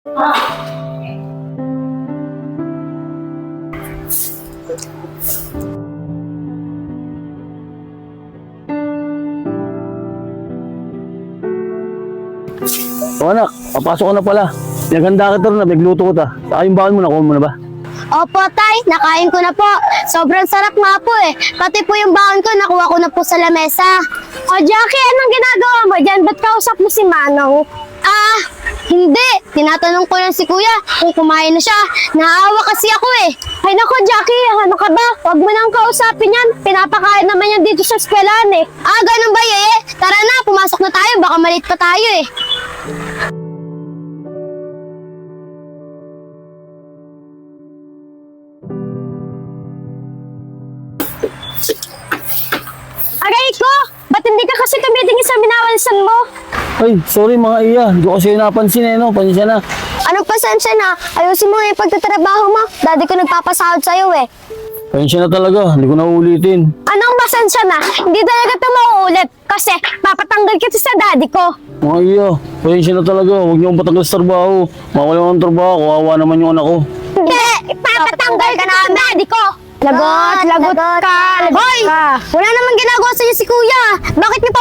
O anak, papasok ko na pala. Pinaghanda kita rin na nagluto ko ta. Saka yung baon mo, nakuha mo na ba? Opo, tay. Nakain ko na po. Sobrang sarap nga po eh. Pati po yung baon ko, nakuha ko na po sa lamesa. O, Jackie, anong ginagawa mo dyan? Ba't kausap mo si Manong? Hindi. Tinatanong ko lang si Kuya kung kumain na siya. Naawa kasi ako eh. Ay nako, Jackie, ano ka ba? Huwag mo nang kausapin yan. Pinapakain naman yan dito sa eskwelahan eh. Ganun ba eh? Tara na, pumasok na tayo. Baka malit pa tayo eh. Aray ko! Ba't hindi ka kasi tumitingin sa minawansan mo? Ay, sorry mga iya. Hindi ko kasi napansin eh, no? Pansya na. Anong pasensya na? Ayusin mo yung pagtatrabaho mo. Daddy ko nagpapasahod sa'yo eh. Pansya na talaga. Hindi ko na uulitin. Anong pasensya na? Hindi talaga ito mauulit. Kasi papatanggal kita sa daddy ko. Mga iya, pansya na talaga. Huwag niyo akong patanggal sa trabaho. Mawala akong trabaho. Kawawa naman yung anak ko. Hindi! Papatanggal ka na ang daddy ko! Lagot ka! Lagot ka! Hoy! Wala namang ginagawa sa'yo si Kuya! Bakit niyo